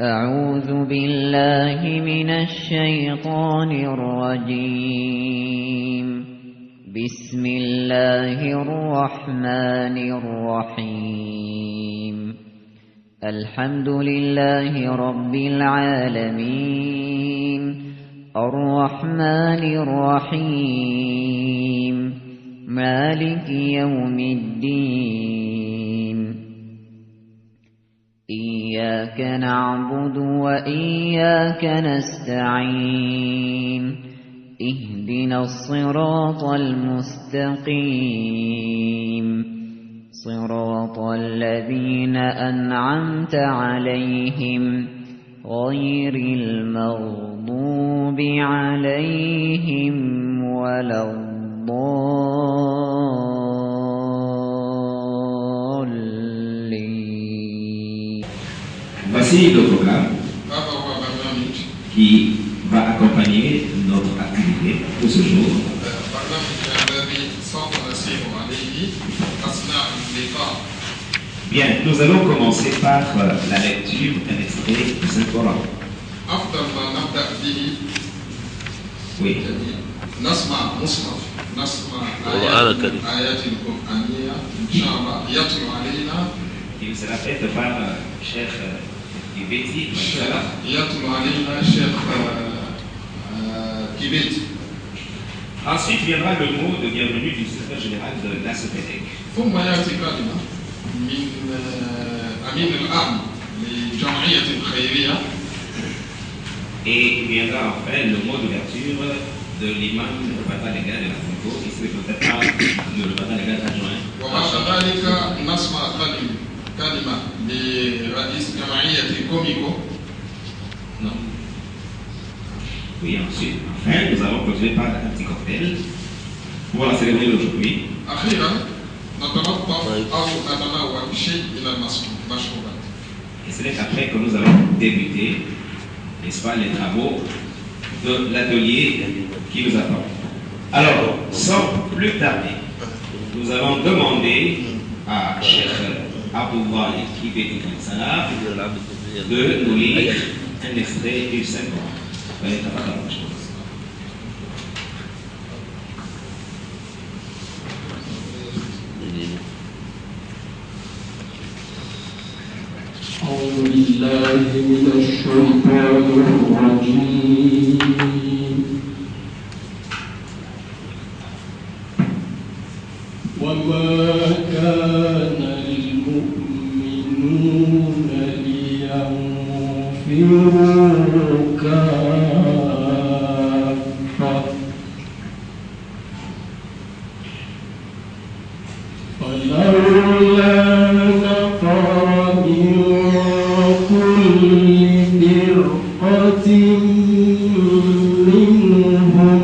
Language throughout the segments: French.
أعوذ بالله من الشيطان الرجيم. بسم الله الرحمن الرحيم. الحمد لله رب العالمين الرحمن الرحيم مالك يوم الدين. إياك نعبد وإياك نستعين. اهدنا الصراط المستقيم صراط الذين أنعمت عليهم غير المغضوب عليهم ولا الضالين. Voici le programme qui va accompagner notre activité pour ce jour. Bien, nous allons commencer par la lecture d'un extrait du Saint-Coran. Oui. Il sera fait par Cheikh Kibeti. Ensuite viendra le mot de bienvenue du secrétaire général de l'ASPEDEC. Et viendra enfin le mot d'ouverture de l'imam du représentant légal de la Congo, qui serait peut-être pas le représentant légal adjoint. Non. Oui, ensuite, enfin, nous allons continuer par un petit cocktail pour la cérémonie d'aujourd'hui. Et c'est après que nous allons débuter, n'est-ce pas, les travaux de l'atelier qui nous attend. Alors, sans plus tarder, nous allons demander à Cheikh Abdullah Kibeti Salah de nous lire un extrait du Saint-Coran. أعوذ بالله من الشيطان الرجيم. وما كان المؤمنون لينفروا كافة فلولا نفر من كل فرقة منهم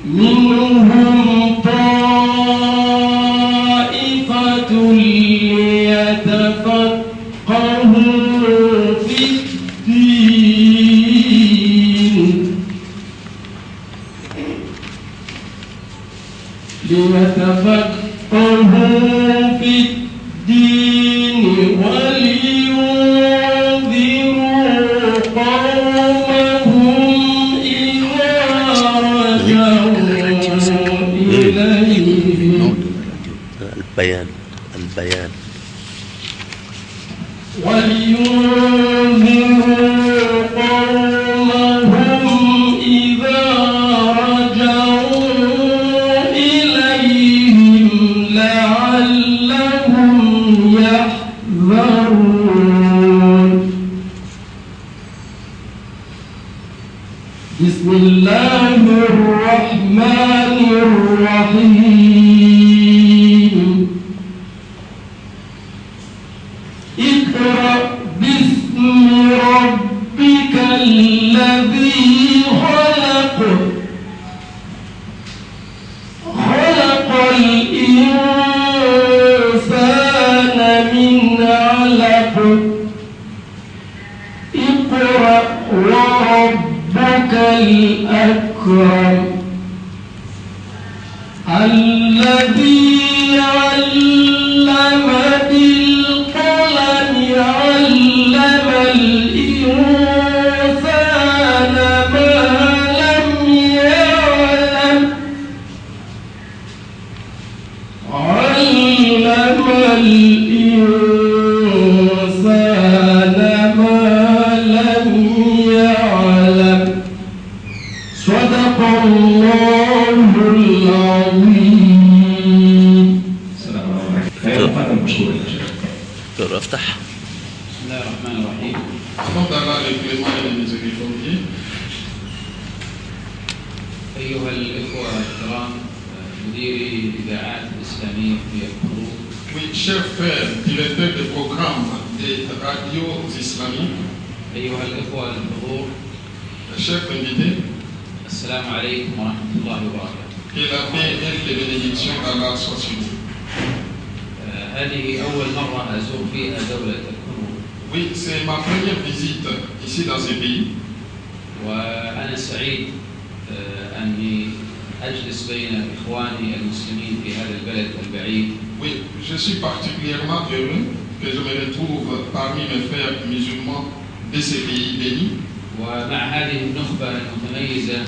منهم طائفة ليتفقهوا في الدين ولينذروا قومهم إذا رجعوا إليهم. البيان ولينذروا قومهم إذا رجعوا إليهم لعلهم يحذرون. بسم الله الرحمن الرحيم. اقرأ باسم ربك الذي علم بالقلم علم الإنسان ما لم يعلم علم الإنسان ما لم يعلم صدق الله العظيم. صدق الله العظيم. فيتفضل مشكورا يا شيخ. افتح. بسم الله الرحمن الرحيم. Avant d'Allah le clément et le miséricordieux, أيها الإخوة الكرام مديري الإذاعات الإسلامية في الحروب، oui, chers frères, directeurs de programmes des radios islamiques, أيها الإخوة الحضور، chers invités, السلام عليكم ورحمة الله وبركاته. que la paix et les bénédictions d'Allah soient sur vous. هذه أول مرة أزور فيها دولة الكونغو، Oui, c'est ma première visite ici dans ce pays. وأنا سعيد أني أجلس بين إخواني المسلمين في هذا البلد البعيد. Oui, je suis particulièrement heureux que je me retrouve parmi mes frères musulmans de ce pays béni. ومع هذه النخبة المتميزة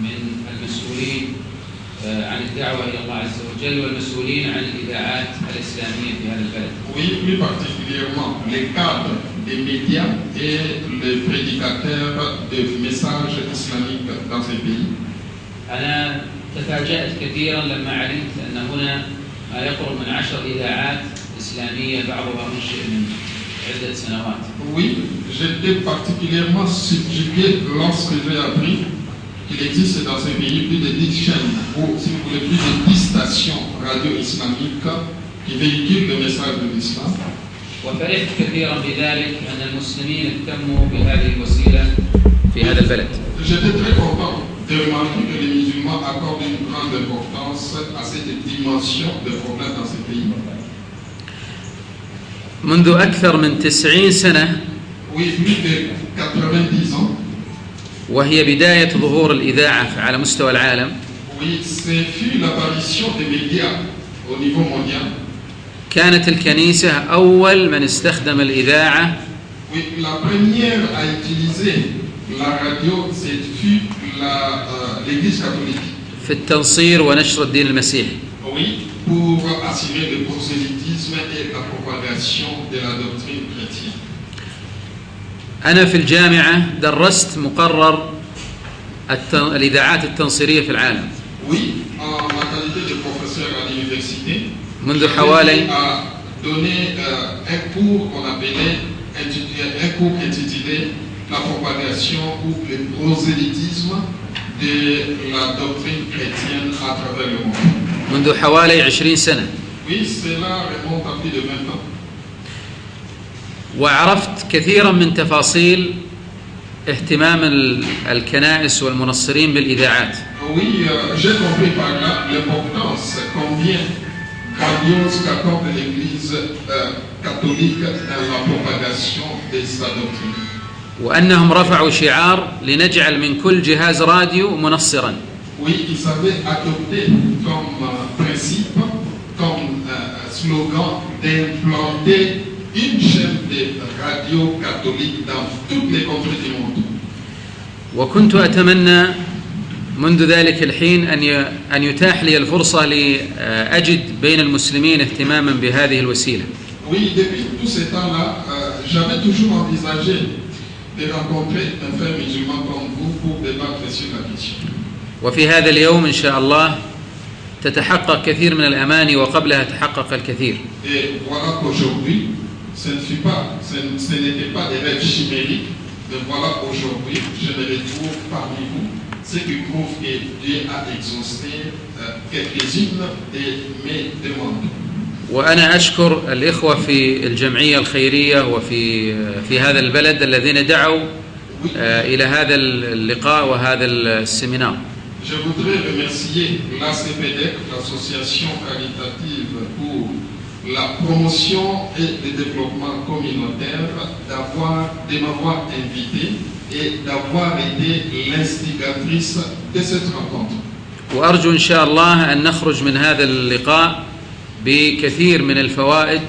من المسؤولين عن الدعوة إلى الله عز وجل والمسؤولين عن الإذاعات الإسلامية في هذا البلد. Oui, plus particulièrement les cadres des médias et les prédicateurs de messages islamiques dans ce pays. أنا تفاجأت كثيرا لما علمت أن هنا ما يقرب من 10 إذاعات إسلامية بعضها أنشئ من عدة سنوات. Oui, j'étais particulièrement subjugué lorsque j'ai appris qu'il existe dans ce pays plus de 10 chaînes, ou si vous voulez, plus de 10 stations radio islamiques qui véhiculent le message de l'islam. وفرحت كثيرا بذلك أن المسلمين اهتموا بهذه الوسيلة في هذا البلد. J'étais très content de remarquer que les musulmans accordent une grande importance à cette dimension de problème dans ce pays. منذ أكثر من 90 سنة Oui, plus de 90 ans. وهي بداية ظهور الإذاعة على مستوى العالم. Oui, ce fut l'apparition des médias au niveau mondial. كانت الكنيسة أول من استخدم الإذاعة Oui, la première à utiliser la radio, ce fut l'Église catholique. في التنصير ونشر الدين المسيحي. Oui, pour assurer le prosélytisme et la propagation de la doctrine chrétienne. أنا في الجامعة درست مقرر الإذاعات التنصيرية في العالم. Oui, en ma qualité de professeur à l'université, منذ حوالي a donné un cours qu'on appelait un cours intitulé La propagation ou le prosélytisme de la doctrine chrétienne à travers le monde. منذ حوالي 20 سنة. Oui, cela remonte à plus de 20 ans. وعرفت كثيرا من تفاصيل اهتمام الكنائس والمنصرين بالإذاعات. Oui, j'ai compris par là l'importance combien grandiose qu'accorde l'Église catholique dans la propagation de sa doctrine. وأنهم رفعوا شعار لنجعل من كل جهاز راديو منصرا. Oui, ils avaient adopté comme principe, comme slogan d'implanter une chaîne de radio catholique dans toutes les contrées du monde. وكنت أتمنى منذ ذلك الحين أن يتاح لي الفرصة لأجد بين المسلمين اهتماما بهذه الوسيلة. Oui, depuis tout ce temps-là, j'avais toujours envisagé de rencontrer un frère musulman comme vous pour débattre sur la question. وفي هذا اليوم إن شاء الله تتحقق كثير من الأماني وقبلها تحقق الكثير. Et voilà qu'aujourd'hui, ce n'était pas des rêves chimériques, mais voilà aujourd'hui, je me retrouve parmi vous, ce qui prouve que Dieu a exaucé quelques-unes de mes demandes. وأنا أشكر الإخوة في الجمعية الخيرية في هذا البلد الذين دعوا إلى هذا اللقاء وهذا السيمينار. Je voudrais remercier l'ACPDEC, l'association caritative pour la promotion et le développement communautaire, de m'avoir invité et d'avoir été l'instigatrice de cette rencontre. وأرجو إن شاء الله أن نخرج من هذا اللقاء بكثير من الفوائد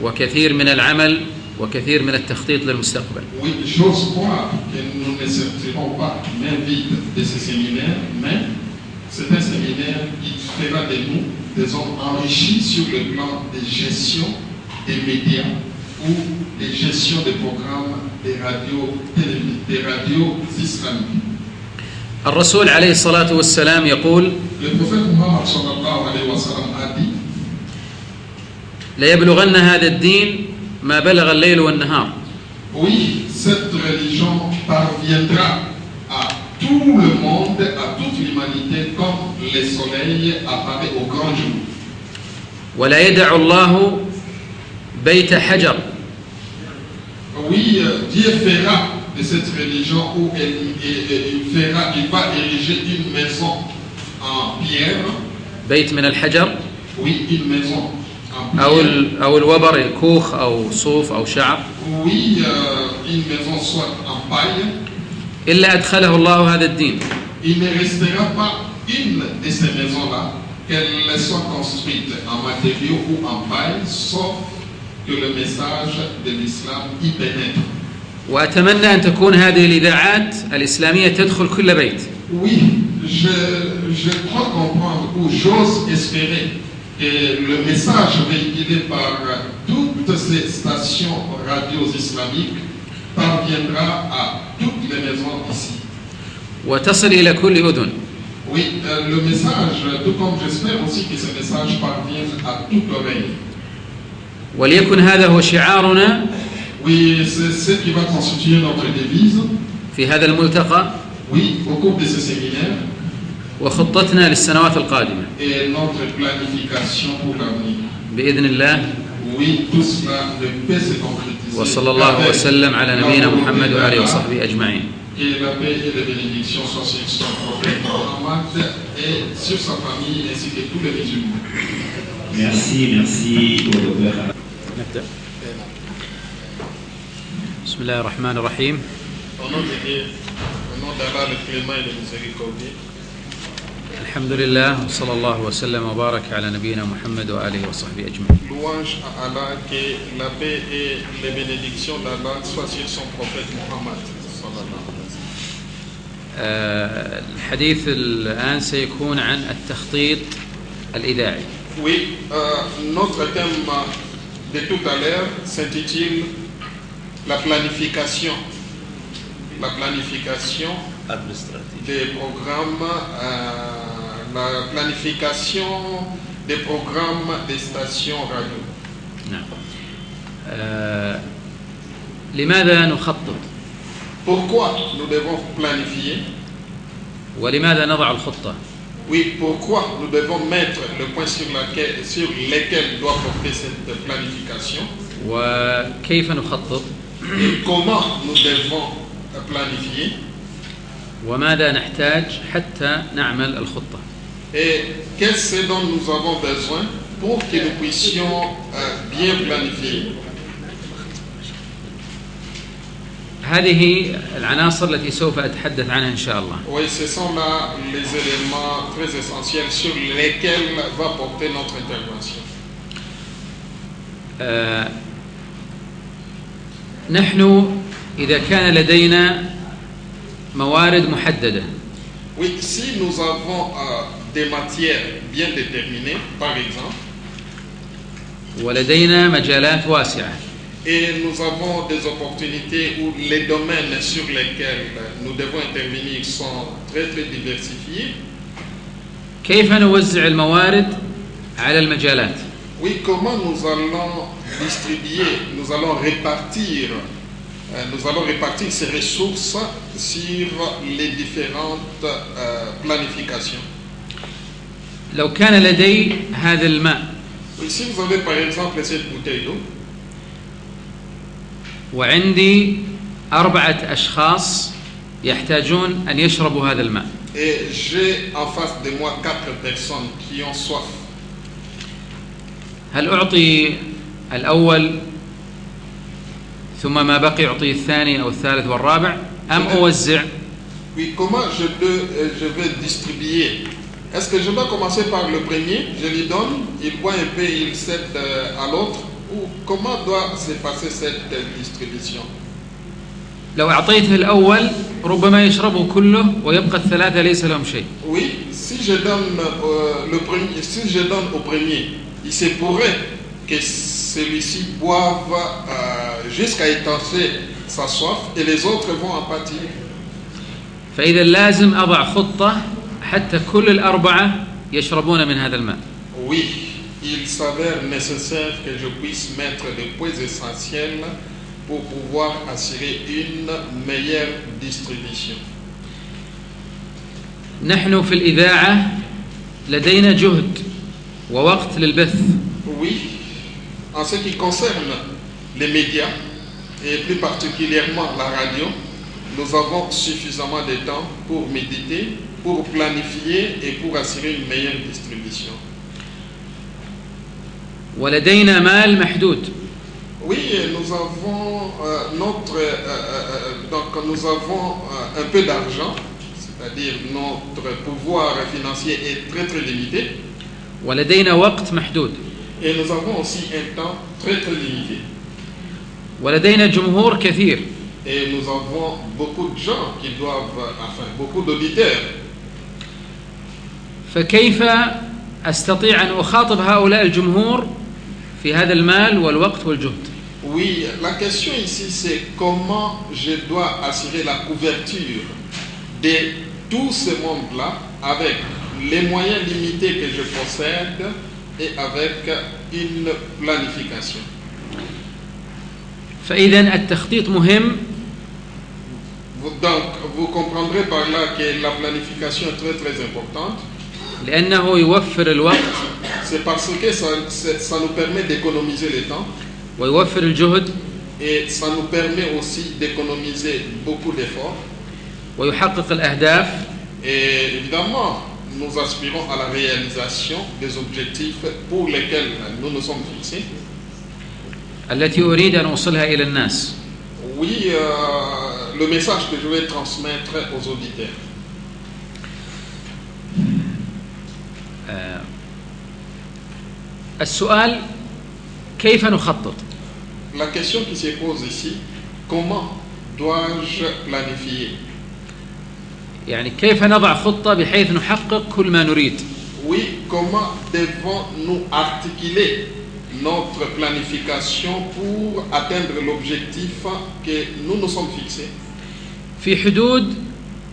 وكثير من العمل وكثير من التخطيط للمستقبل. Oui, j'ose croire que nous ne sortirons pas main vide de ce séminaire, mais c'est un séminaire qui fera de nous des hommes enrichis sur le plan de gestion des médias ou de gestion des programmes des radios islamiques. الرسول عليه الصلاة والسلام يقول: Le prophète Muhammad sallallahu alayhi wa sallam a dit: ليبلغن هذا الدين ما بلغ الليل والنهار. Oui, cette religion parviendra à tout le monde, à toute l'humanité, comme le soleil apparaît au grand jour. ولا يدع الله بيت حجر. Oui, Dieu fera de cette religion où il va ériger une maison en pierre. بيت من الحجر. Oui, une maison en pierre. أو الوبر، كوخ أو صوف أو شعر. Oui, une maison soit en paille. إلا أدخله الله هذا الدين. Il ne restera pas une de ces maisons-là, qu'elle soit construite en matériaux ou en paille, sauf que le message de l'islam y pénètre. وأتمنى أن تكون هذه الإذاعات الإسلامية تدخل كل بيت. Oui, je crois comprendre ou j'ose espérer que le message véhiculé par toutes ces stations radios islamiques parviendra à toutes les maisons ici. وتصل إلى كل أذن. Oui, le message, tout comme j'espère aussi que ce message parvienne à toute oreille. وليكن هذا هو شعارنا. Oui, c'est ce qui va constituer notre devise. في هذا الملتقى. Oui, au cours de ce séminaire. وخطتنا للسنوات القادمة. Et notre planification pour l'avenir. بإذن الله. Oui, tout cela ne peut se concrétiser. وصلى الله وسلم على نبينا محمد وآله وصحبه أجمعين. Que la paix et la bénédiction soient sur son prophète Mohammed et sur sa famille ainsi que tous les musulmans. Merci au docteur. نبدأ. بسم الله الرحمن الرحيم. Au nom de Dieu, au nom d'Allah le clément et le miséricordieux. الحمد لله وصلى الله وسلم وبارك على نبينا محمد وآله وصحبه أجمعين. Louange à Allah, que la paix et les bénédictions d'Allah soient sur son prophète Mohammed. الحديث الآن سيكون عن التخطيط الإذاعي. Oui, notre thème de tout à l'heure s'intitule la planification des programmes, la planification des programmes des stations radio. نعم. لماذا نخطط؟ Pourquoi nous devons planifier? ولماذا نضع الخطة؟ Oui, pourquoi nous devons mettre le point sur lesquels doit porter cette planification? وكيف نخطط؟ Et comment nous devons planifier? وماذا نحتاج حتى نعمل الخطة؟ Et qu'est-ce dont nous avons besoin pour que nous puissions bien planifier? هذه العناصر التي سوف أتحدث عنها إن شاء الله. Oui, ce sont là les éléments très essentiels sur lesquels va porter notre intervention. نحن إذا كان لدينا موارد محددة. Oui, si nous avons des matières bien déterminées, par exemple, ولدينا مجالات واسعة. et nous avons des opportunités où les domaines sur lesquels nous devons intervenir sont très très diversifiés. كيف نوزع الموارد على المجالات؟ Oui, comment nous allons distribuer, nous allons répartir ces ressources sur les différentes planifications. لو كان لدي هذا الماء. Oui, si vous avez par exemple cette bouteille d'eau. وعندي 4 أشخاص يحتاجون أن يشربوا هذا الماء. Et j'ai en face de moi 4 personnes qui ont soif. هل أعطي الأول ثم ما بقي أعطي الثاني أو الثالث والرابع أم أوزع؟ Oui, comment je vais distribuer Est-ce que je dois commencer par le premier, je lui donne, il boit un peu, il cède à l'autre, ou comment doit se passer cette distribution? لو أعطيته الأول ربما يشربه كله ويبقى الثلاثة ليس لهم شيء. Oui, si je donne au premier, il se pourrait que celui-ci boive jusqu'à étancher sa soif et les autres vont en pâtir. فإذا لازم أضع خطة حتى كل الأربعة يشربون من هذا الماء. Oui, il s'avère nécessaire que je puisse mettre les points essentiels pour pouvoir assurer une meilleure distribution. نحن في الإذاعة لدينا جهد ووقت للبث. Oui, en ce qui concerne les médias, et plus particulièrement la radio, nous avons suffisamment de temps pour méditer, pour planifier et pour assurer une meilleure distribution. ولدينا مال محدود. Oui, nous avons donc nous avons un peu d'argent, c'est-à-dire notre pouvoir financier est très très limité. ولدينا وقت محدود. Et nous avons aussi un temps très très limité. ولدينا جمهور كثير. Et nous avons beaucoup de gens qui doivent, enfin beaucoup d'auditeurs. فكيف أستطيع أن أخاطب هؤلاء الجمهور في هذا المال والوقت والجهد؟ Oui, la question ici c'est comment je dois assurer la couverture de tout ce monde-là avec les moyens limités que je possède et avec une planification. فإذا التخطيط مهم. Donc, vous comprendrez par là que la planification est très très importante. لأنه يوفر الوقت. C'est parce que ça nous permet d'économiser le temps. ويوفر الجهد. Et ça nous permet aussi d'économiser beaucoup d'efforts. ويحقق الأهداف. Et évidemment, nous aspirons à la réalisation des objectifs pour lesquels nous nous sommes fixés. التي أريد أن أوصلها إلى الناس. Oui, le message que je vais transmettre aux auditeurs. السؤال كيف نخطط؟ La question qui se pose ici, comment dois-je planifier? يعني كيف نضع خطة بحيث نحقق كل ما نريد؟ Oui, comment devons-nous articuler notre planification pour atteindre l'objectif que nous nous sommes fixés? في حدود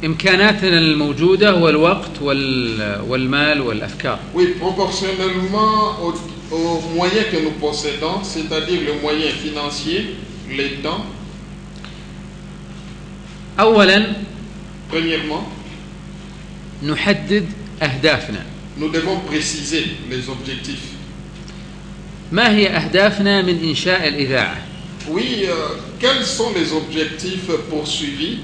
إمكاناتنا الموجودة والوقت والمال والأفكار. Oui, proportionnellement aux moyens que nous possédons, c'est-à-dire les moyens financiers, les temps. أولاً Premièrement, نحدد أهدافنا. nous devons préciser les objectifs. ما هي أهدافنا من إنشاء الإذاعة؟ Oui, quels sont les objectifs poursuivis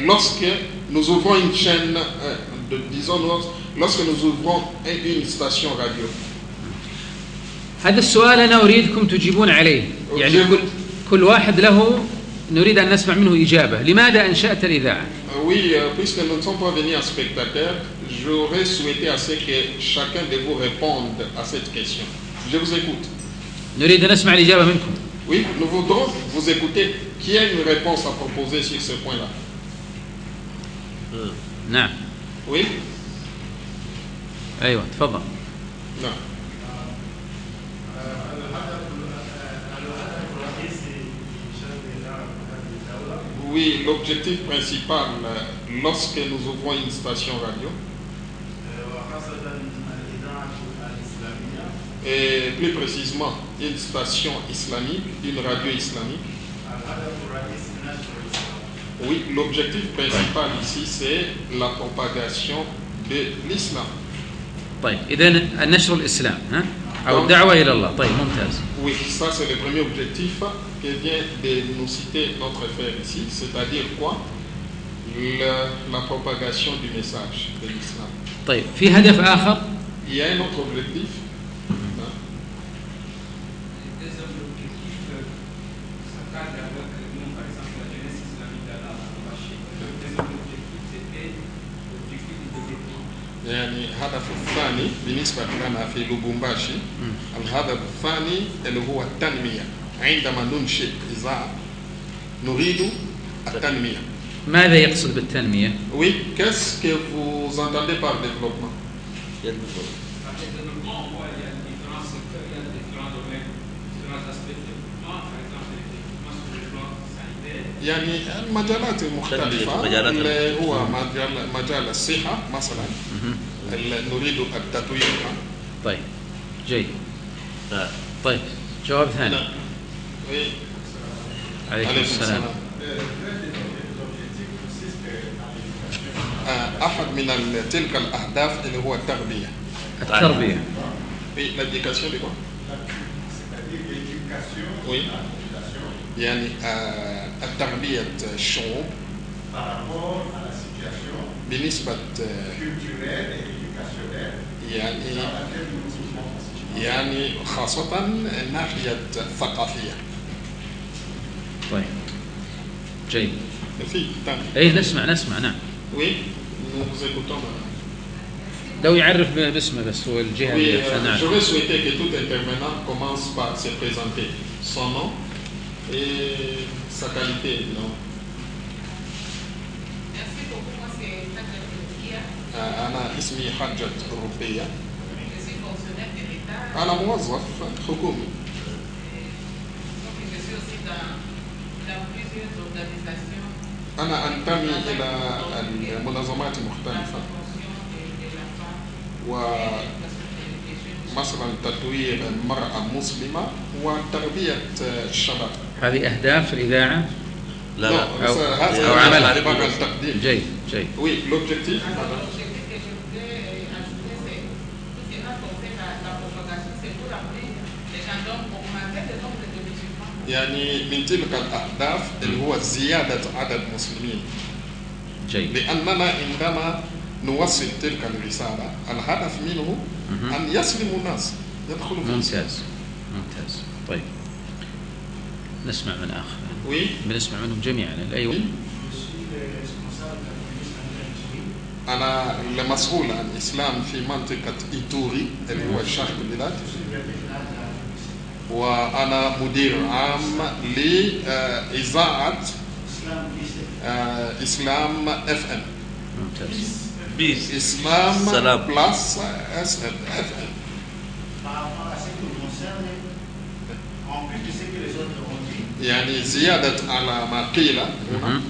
lorsque nous ouvrons une chaîne, disons lorsque nous ouvrons une station radio? هذا السؤال أنا أريدكم تجيبون عليه. يعني كل واحد له نريد أن نسمع منه إجابة. لماذا أنشأت الإذاعة؟ Oui, puisque nous ne sommes pas venus en spectateur, j'aurais souhaité à ce que chacun de vous réponde à cette question. Je vous écoute. نريد أن نسمع الإجابة منكم. Oui, nous voudrons vous écouter. Qui a une réponse à proposer sur ce point-là? نعم. Oui? أيوة تفضل. Non. Oui, l'objectif principal lorsque nous ouvrons une station radio, et plus précisément une station islamique, une radio islamique. Oui, l'objectif principal ici c'est la propagation de l'islam. طيب إذا النشر الإسلام ها أو الدعوة إلى الله. طيب ممتاز. Oui, ça c'est le premier objectif que vient de nous citer notre frère ici, c'est-à-dire quoi? La propagation du message de l'islam. طيب في هدف آخر. Il y a un autre objectif. يعني هدف الثاني بالنسبة لنا في لوبومباشي الهدف الثاني اللي هو التنمية. عندما ننشئ إذاعة نريد التنمية. ماذا يقصد بالتنمية؟ Oui, qu'est-ce que vous entendez par développement? يعني المجالات المختلفة اللي هو مجال الصحة مثلا نريد التطويرها. طيب جيد. طيب جواب ثاني. عليكم السلام. أحد من تلك الأهداف اللي هو التربية. التربية. l'éducation de quoi? Oui. يعني التربية الشعوب بالنسبة يعني خاصة الناحية الثقافية. طيب جيد. في اي نسمع نعم. Oui, nous vous écoutons. لو يعرف باسمه بس هو الجهة اللي je vais souhaiter que tout intervenant commence par se présenter son nom et sa qualité. Non. Merci beaucoup. Moi c'est Hadjat Rukia. أنا اسمي حجة أوروبية. Je suis fonctionnaire de l'État. أنا موظف حكومي. Donc je suis aussi dans plusieurs organisations. أنا أنتمي إلى المنظمات مختلفة ومثلا تطوير المرأة المسلمة وتربية الشباب. هذه أهداف الإذاعة؟ لا أو عملها. التقديم. جيد. Oui, l'objectif. يعني من تلك الأهداف اللي هو زيادة عدد المسلمين. جيد. لأننا عندما نوصل تلك الرسالة الهدف منه أن يسلم الناس يدخلوا في ممتاز. طيب نسمع من آخر. Oui. بنسمع منهم جميعا. أيوة. أنا المسؤول عن الإسلام في منطقة إيتوري اللي هو شرق البلاد. وأنا مدير عام لإذاعة إسلام FM. ممتاز. بيس. إسلام سلام. بلس FM. يعني زيادة على ما قيل هنا.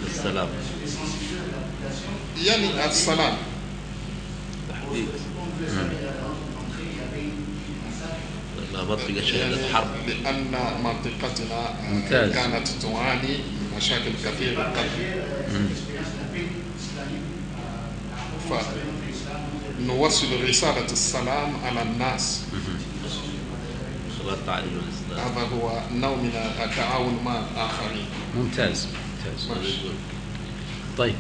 السلام. يعني السلام. لا منطقة شهادة حرب. لأن منطقتنا ممتاز. كانت تعاني من مشاكل كثيرة قبل. فنوصل رسالة السلام على الناس. هذا هو نوع من التعاون مع الآخرين. ممتاز. طيب.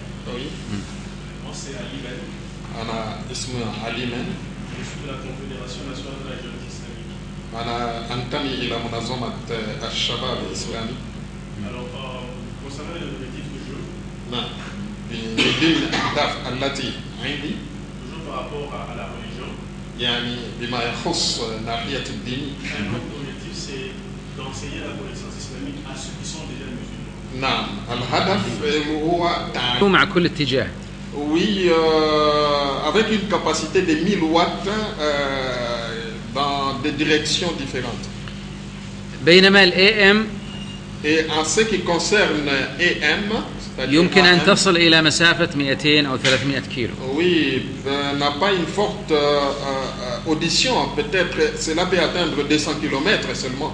أنا اسمي علي من. أنا أنتمي إلى منظمة الشباب الإسلامي. نعم. من ضمن الأهداف التي عندي يعني بما يخص ناحية الدين. نعم الهدف هو تعلم مع كل اتجاه. Oui, avec une capacité de 1000 watts dans des directions différentes. بينما ال AM Et en ce qui concerne AM, يمكن أن تصل إلى مسافة 200 أو 300 كيلو. Oui, n'a pas une forte audition, peut-être cela peut atteindre 200 km seulement.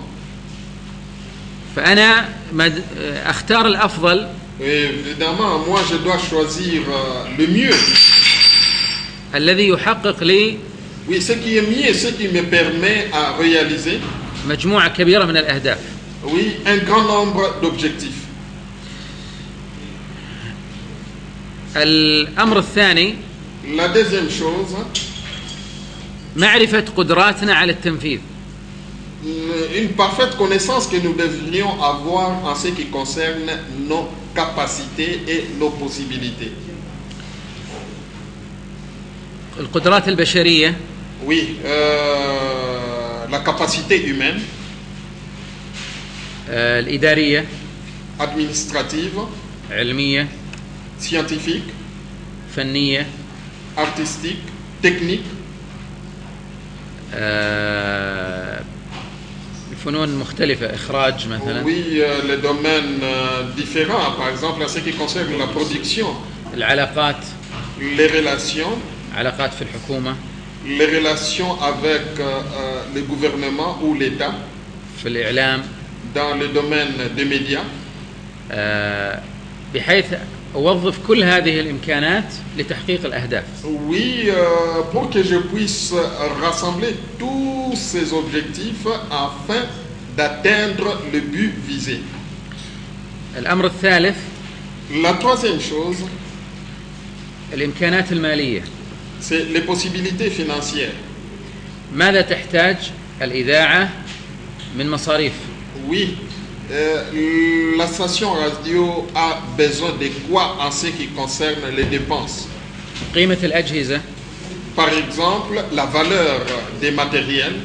فأنا أختار الأفضل. Évidemment, moi je dois choisir le mieux. الذي يحقق لي. Oui, ce qui est mieux, ce qui me permet à réaliser. مجموعة كبيرة من الأهداف. Oui, un grand nombre d'objectifs. الأمر الثاني. La deuxième chose. معرفة قدراتنا على التنفيذ. Une parfaite connaissance que nous devrions avoir en ce qui concerne nos capacités et nos possibilités. القدرات البشرية Oui, la capacité humaine, الإدارية administrative, علمية scientifique, فنية artistique, technique, الفنون مختلفة إخراج مثلا oui, les domaines différents, par exemple en ce qui concerne la production, العلاقات les relations, علاقات في الحكومة les relations avec le gouvernement ou l'État, في الإعلام dans le domaine des médias, بحيث أوظف كل هذه الإمكانات لتحقيق الأهداف. oui, pour que je puisse rassembler tous ces objectifs afin d'atteindre le but visé. الأمر الثالث La troisième chose, الإمكانات المالية. c'est les possibilités financières. ماذا تحتاج الإذاعة من مصاريف؟ Oui, la station radio a besoin de quoi en ce qui concerne les dépenses? قيمة الأجهزة Par exemple, la valeur des matériels,